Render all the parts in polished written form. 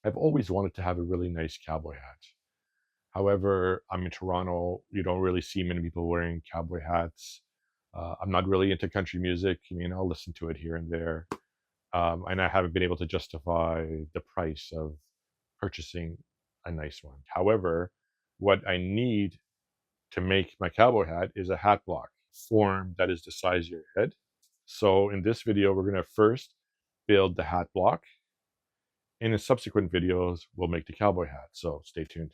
I've always wanted to have a really nice cowboy hat. However, I'm in Toronto. You don't really see many people wearing cowboy hats. I'm not really into country music. I mean, I'll listen to it here and there. And I haven't been able to justify the price of purchasing a nice one. However, what I need to make my cowboy hat is a hat block form that is the size of your head. So in this video, we're going to first build the hat block. In the subsequent videos, we'll make the cowboy hat. So stay tuned.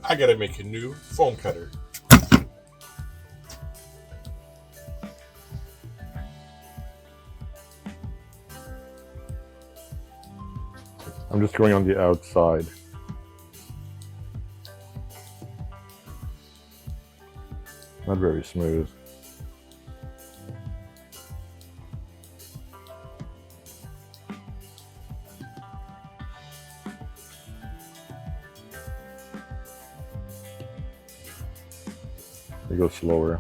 I gotta make a new foam cutter. I'm just going on the outside. Not very smooth. You go slower.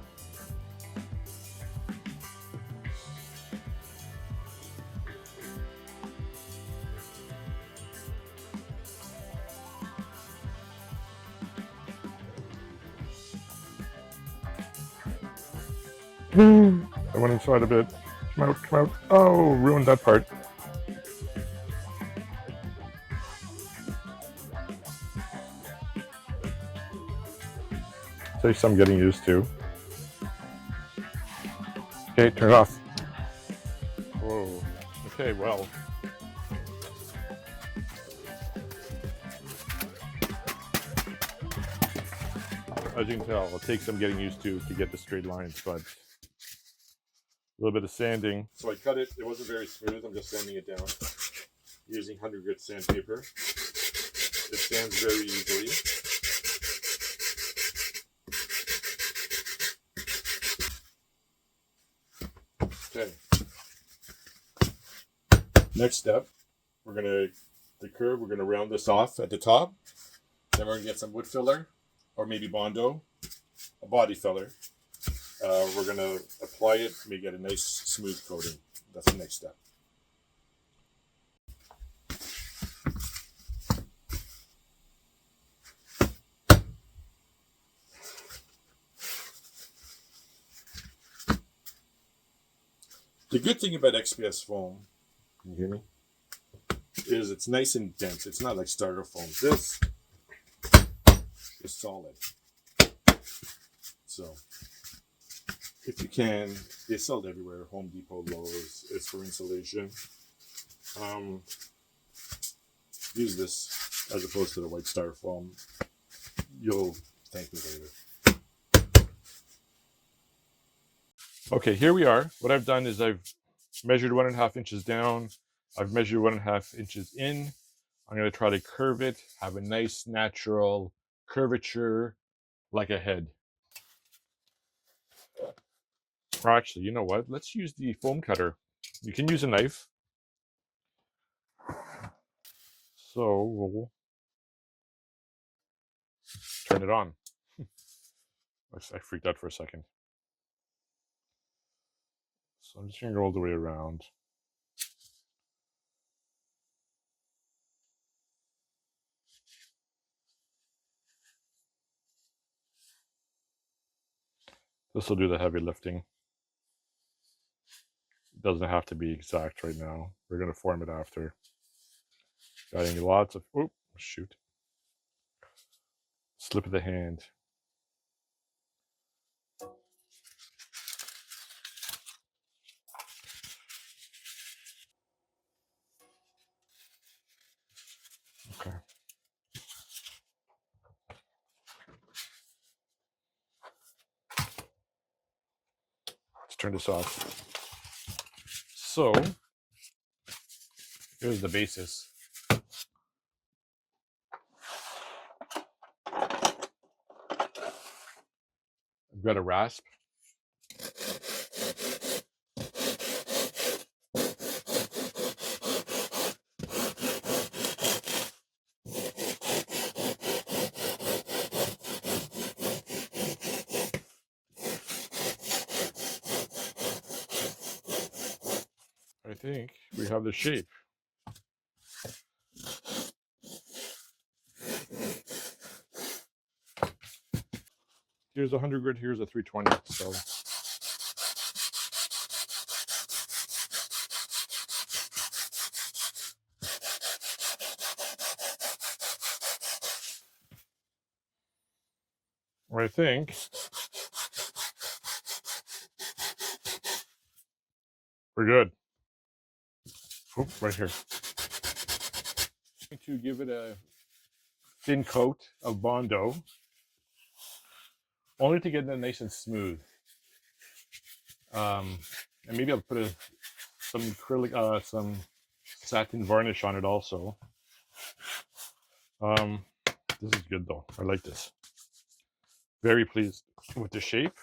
I went inside a bit. Come out, come out. Oh, ruined that part. Takes some getting used to. Okay, turn it off. Whoa. Okay, well. As you can tell, it takes some getting used to get the straight lines, but a little bit of sanding. So I cut it. It wasn't very smooth. I'm just sanding it down using 100 grit sandpaper. It sands very easily. Okay. Next step, we're going to the curve. We're going to round this off at the top. Then we're going to get some wood filler, or maybe Bondo, a body filler. We're going to apply it, make it a nice smooth coating. That's the next step. The good thing about XPS foam, can you hear me, is it's nice and dense. It's not like starter foam. This is solid. So if you can, they sell it everywhere. Home Depot, Lowe's. It's for insulation. Use this as opposed to the white styrofoam. You'll thank me later. Okay, here we are. What I've done is I've measured 1.5 inches down. I've measured 1.5 inches in. I'm going to try to curve it, have a nice natural curvature like a head. Or actually, you know what? Let's use the foam cutter. You can use a knife. So we'll turn it on. I freaked out for a second. So I'm just going to go all the way around. This will do the heavy lifting. It doesn't have to be exact right now. We're going to form it after. Got lots of, oh, shoot. Slip of the hand. Okay. Let's turn this off. So, here's the basis. I've got a rasp. I think we have the shape. Here's 100 grit, here's a 320. So I think we're good. Oop, right here. To give it a thin coat of Bondo, only to get it nice and smooth. And maybe I'll put some acrylic, some satin varnish on it also. This is good though. I like this. Very pleased with the shape.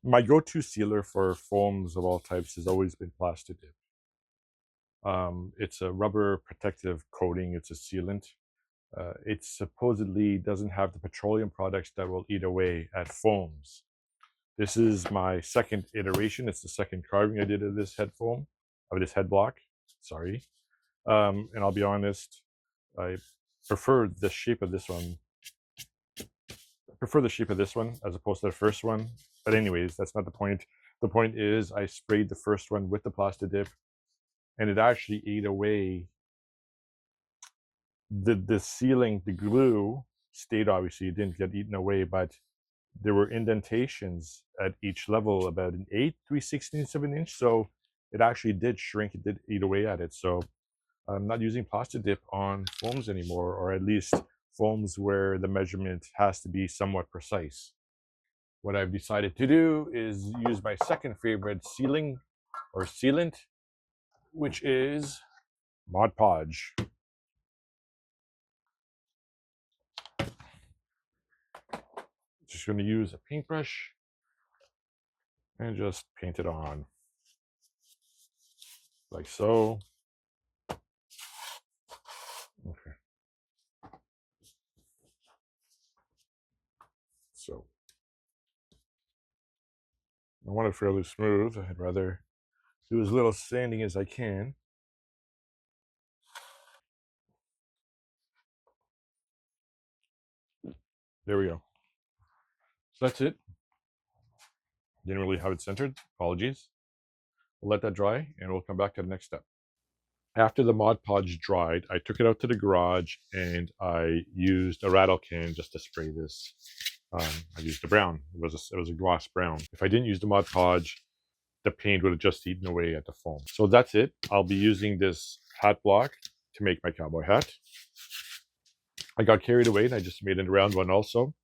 My go-to sealer for foams of all types has always been Plastidip. It's a rubber protective coating. It's a sealant. It supposedly doesn't have the petroleum products that will eat away at foams. This is my second iteration. It's the second carving I did of this head foam, of this head block. Sorry. And I'll be honest, I prefer the shape of this one. As opposed to the first one. But anyways, that's not the point. The point is I sprayed the first one with the Plastidip, and it actually ate away the sealing. The glue stayed, obviously it didn't get eaten away, but there were indentations at each level about an 8, 3/16 of an inch. So it actually did shrink. It did eat away at it. So I'm not using Plastidip on foams anymore, or at least foams where the measurement has to be somewhat precise. What I've decided to do is use my second favorite sealing or sealant, which is Mod Podge. Just going to use a paintbrush and just paint it on. like so. Okay. So I want it fairly smooth. I'd rather do as little sanding as I can. There we go. So that's it. Didn't really have it centered. Apologies. We'll let that dry and we'll come back to the next step. After the Mod Podge dried, I took it out to the garage and I used a rattle can just to spray this. I used a brown. It was a gloss brown. If I didn't use the Mod Podge, the paint would have just eaten away at the foam. So that's it. I'll be using this hat block to make my cowboy hat. I got carried away and I just made a round one also.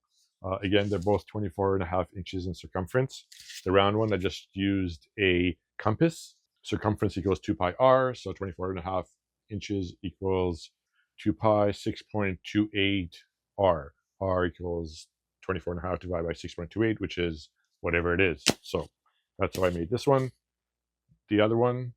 Again, they're both 24.5 inches in circumference. The round one, I just used a compass. Circumference equals 2 pi r, so 24.5 inches equals 2 pi 6.28 r. R equals 24.5 divided by 6.28, which is whatever it is. So that's how I made this one. The other one,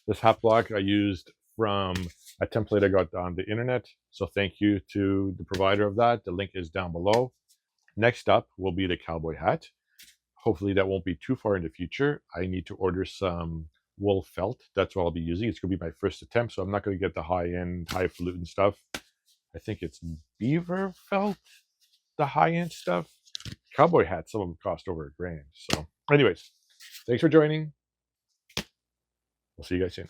this hat block I used from a template I got on the internet. So thank you to the provider of that. The link is down below. Next up will be the cowboy hat. Hopefully that won't be too far in the future. I need to order some wool felt. That's what I'll be using. It's going to be my first attempt, so I'm not going to get the high-end, highfalutin stuff. I think it's beaver felt, the high-end stuff. Cowboy hats, some of them cost over $1,000. So anyways, thanks for joining. We'll see you guys soon.